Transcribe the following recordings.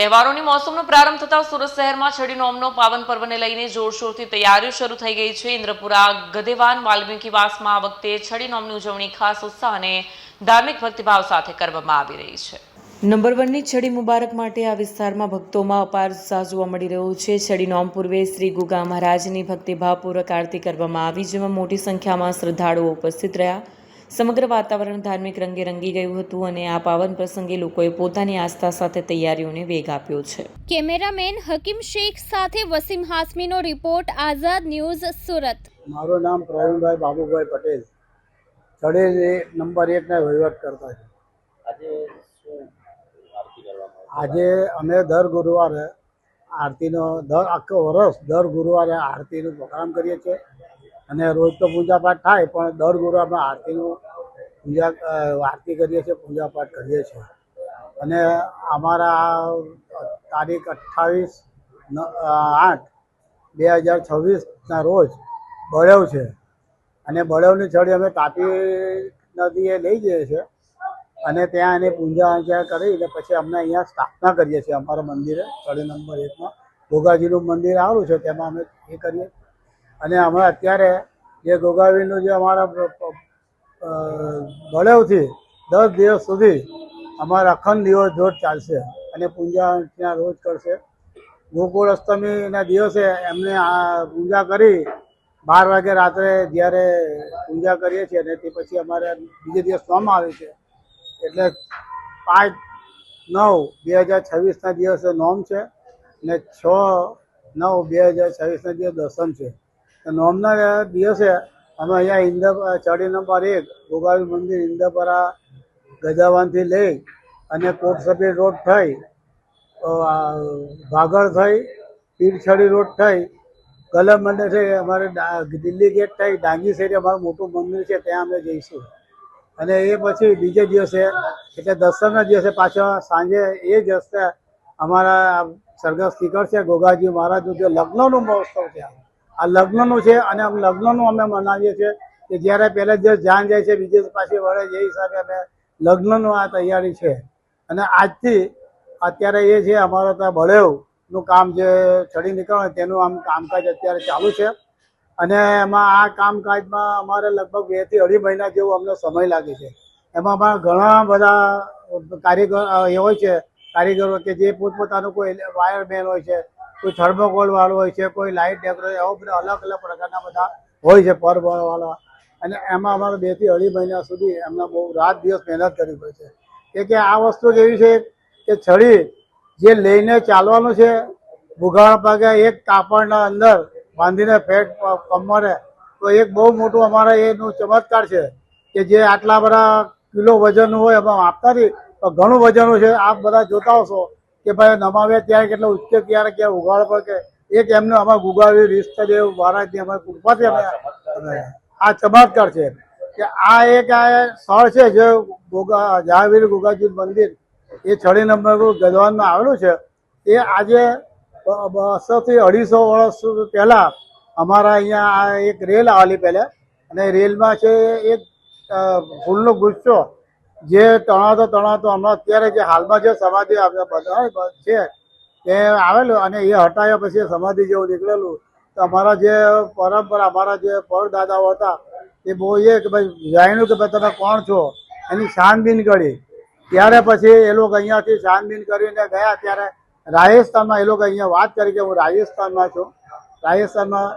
તહેવારોની મોસમનો પ્રારંભ થતા સુરત શહેરમાં છડી નોમનો પાવન પર્વને લઈને જોરશોરથી તૈયારીઓ શરૂ થઈ ગઈ છે। ઇન્દ્રપુરા ગધેવાન વાલ્મીકીવાસમાં આ વખતે છડી નોમની ઉજવણી ખાસ ઉત્સાહ અને ધાર્મિક ભક્તિભાવ સાથે કરવામાં આવી રહી છે। નંબર 1ની છડી મુબારક માટે આ વિસ્તારમાં ભક્તોમાં અપાર ઉત્સાહ જોવા મળી રહ્યો છે। છડી નોમ પૂર્વે શ્રી ગુગા મહારાજની ભક્તિભાવપૂર્વક આરતી કરવામાં આવી, જેમાં મોટી સંખ્યામાં શ્રદ્ધાળુઓ ઉપસ્થિત રહ્યા। સમગ્ર વાતાવરણ ધાર્મિક રંગે રંગી ગયું હતું અને આ પાવન પ્રસંગે લોકોએ પોતાની આસ્થા સાથે તૈયારીઓને વેગ આપ્યો છે। કેમેરામેન હકીમ શેખ સાથે વસીમ હાસમીનો રિપોર્ટ, આઝાદ ન્યૂઝ, સુરત। મારું નામ પ્રવીણભાઈ બાબુભાઈ પટેલ, છડી નંબર 1ના વહીવટ કરતા છે। આજે અમે દર ગુરુવારે આરતીનો આખો વર્ષ દર ગુરુવારે આરતીનો પ્રોગ્રામ કરીએ છીએ અને રોજ તો પૂજાપાઠ થાય, પણ દર ગુરુવારે આરતી કરીએ છીએ, પૂજાપાઠ કરીએ છીએ। અને અમારા તારીખ 28/8/2026ના રોજ બળેવ છે અને બળેવની છડી અમે તાપી નદીએ લઈ જઈએ છીએ અને ત્યાં એની પૂજા કરીને પછી અમને અહીંયા સ્થાપના કરીએ છીએ। અમારા મંદિરે છડી નંબર 1માં ગોગાજીનું મંદિર આવેલું છે, તેમાં અમે એ કરીએ। અને અમે અત્યારે જે ગોગાવીનું જે અમારા બળેવથી 10 દિવસ સુધી અમારા અખંડ દિવસ જોત ચાલશે અને પૂજા ત્યાં રોજ કરશે। ગોકુળ અષ્ટમીના દિવસે એમને આ પૂજા કરી 12 વાગે રાત્રે જ્યારે પૂજા કરીએ છીએ અને તે પછી અમારે બીજે દિવસ નોમ આવે છે, એટલે 5/9/2026ના દિવસે નોમ છે અને 6/9/2026ના દિવસે દર્શન છે। નોમના દિવસે અમે અહીંયા છડી નંબર 1 ગોગાવી મંદિર ઇન્દ્રપુરા ગજાવાનથી લઈ અને કોટસબી રોડ થઈ, ભાગળ થઈ, પીરછડી રોડ થઈ, કલમ મંદિર થઈ, અમારે દિલ્હી ગેટ થઈ, ડાંગી શેરી અમારું મોટું મંદિર છે, ત્યાં અમે જઈશું। અને એ પછી બીજે દિવસે એટલે દસમના દિવસે પાછા સાંજે એ જ રસ્તે અમારા સરઘસ નીકળશે। ગોગાજી મહારાજનું જે લગ્નનું મહોત્સવ છે, આ લગ્નનું છે અને લગ્નનું અમે મનાવીએ છીએ કે જ્યારે પહેલા દિવસ જાન જાય છે, બીજે પાછી વળે, એ હિસાબે અમે લગ્નનું આ તૈયારી છે। અને આજથી અત્યારે એ છે અમારા ત્યાં બળેવનું કામ જે છડી નીકળવાનું તેનું આમ કામકાજ અત્યારે ચાલુ છે અને એમાં આ કામકાજમાં અમારે લગભગ 2 થી 2.5 મહિના જેવો અમને સમય લાગે છે। એમાં અમારા ઘણા બધા કારીગર એ હોય છે, કારીગરો કે જે પોતપોતાનું કોઈ વાયરમેન હોય છે, કોઈ થર્મોકોલ વાળો હોય છે, કોઈ લાઇટ ડેકોરેશન, એવા બધા અલગ અલગ પ્રકારના બધા હોય છે પરવાળા। અને એમાં અમારે 2 થી 2.5 મહિના સુધી એમને બહુ રાત દિવસ મહેનત કરવી પડે છે। કે આ વસ્તુ એવી છે કે છડી જે લઈને ચાલવાનું છે, ભૂગાળા પગે એક કાપડના અંદર બાંધીને ફેટ કમરે, તો એક બહુ મોટું અમારે એનું ચમત્કાર છે કે જે આટલા બધા કિલો વજનનું હોય એમાં આપતા નથી, તો ઘણું વજનનું છે। આપ બધા જોતા હશો કે ભાઈ નમાવે ત્યારે કેટલો ઉચ્ચ ક્યારે ક્યાં ઉગાડ પર કે એક એમને અમારા ગુગાવી રીષ્ટદેવ મહારાજની અમારી કૃપાથી અમે આ ચમત્કાર છે કે આ એક સ્થળ છે જે જહાવીર ગોગાજી મંદિર એ છડી નંબર ગધવાનમાં આવેલું છે। એ આજે 200 થી 250 વર્ષ પહેલાં અમારા અહીંયા આ એક રેલ આવેલી પહેલાં, અને રેલમાં છે એક ફૂલનો ગુચ્છો જે તણાતો હમણાં અત્યારે જે હાલમાં જે સમાધિ છે તે આવેલું અને એ હટાવ્યા પછી સમાધિ જેવું નીકળેલું। તો અમારા જે પરંપરા, અમારા જે પરદાદાઓ હતા એ બહુ એ કે ભાઈ જાણ્યું કે ભાઈ તમે કોણ છો, એની છાનબીન કરી, ત્યારે પછી એ લોકો અહીંયાથી છાનબીન કરીને ગયા। ત્યારે રાજસ્થાનમાં એ લોકો અહીંયા વાત કરી કે હું રાજસ્થાનમાં છું। રાજસ્થાનમાં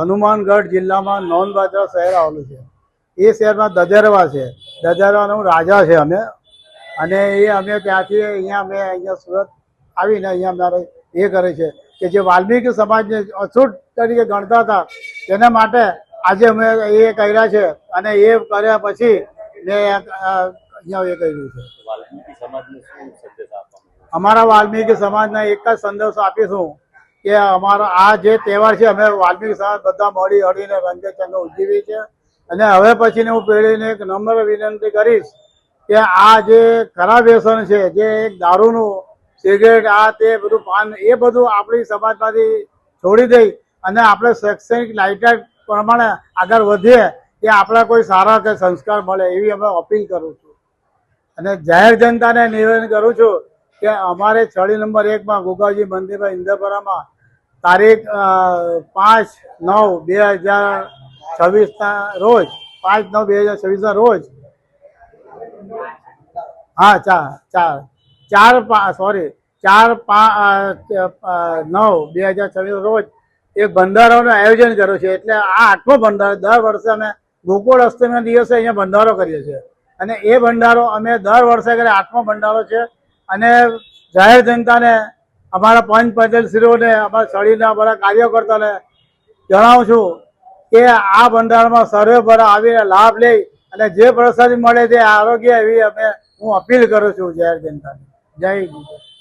હનુમાનગઢ જિલ્લામાં નોનબાજરા શહેર આવેલું છે, એ શહેરમાં દજરવા છે, દજરવાનો રાજા છે અમે, અને એ અમે ત્યાંથી અહીંયા સુરત આવીને અહીંયા અમારે એ કરે છે કે જે વાલ્મીકી સમાજને અછૂટ તરીકે ગણતા હતા તેના માટે આજે અમે એ કર્યા છે અને એ કર્યા પછી મેં અહીંયા એ કર્યું છે। અમારા વાલ્મીકી સમાજના એક જ સંદેશો આપીશું કે અમારો આ જે તહેવાર છે અમે વાલ્મીકી સમાજ બધા મળી હળીને રંગે ચંગે ઉજવીએ છીએ। અને હવે પછીને હું પેઢીને એક નમ્ર વિનંતી કરીશ કે આ જે ખરાબ વ્યસન છે, જે એક દારૂનું, સિગરેટ, આ તે બધું પાન, એ બધું આપણી સમાજમાંથી છોડી દઈ અને આપણે શૈક્ષણિક લાયકાત પ્રમાણે આગળ વધીએ કે આપણા કોઈ સારા કે સંસ્કાર મળે, એવી અમે અપીલ કરું છું। અને જાહેર જનતાને નિવેદન કરું છું કે અમારે છડી નંબર 1 ગોગાજી મંદિરમાં ઇન્દ્રપુરામાં તારીખ 5/9/2026 રોજ 5/9/2026 રોજ હા 4/9/2026 રોજ એક ભંડારાનું આયોજન કર્યું છે. એટલે આ 8મો ભંડારો. દર વર્ષે અમે ગોકુળ અષ્ટમીના દિવસે અહીંયા ભંડારો કરીએ છીએ અને એ ભંડારો અમે દર વર્ષે કરીએ. 8મો ભંડારો છે અને જાહેર જનતાને, અમારા પંચ પટેલશ્રીઓને, અમારા છડીના બધા કાર્યકર્તાઓને જણાવું છું કે આ ભંડારામાં સર્વે પર આવીને લાભ લઈ અને જે પ્રસાદી મળે તે આરોગ્ય એવી હું અપીલ કરું છું જાહેર જનતાને. જય હિન્દ.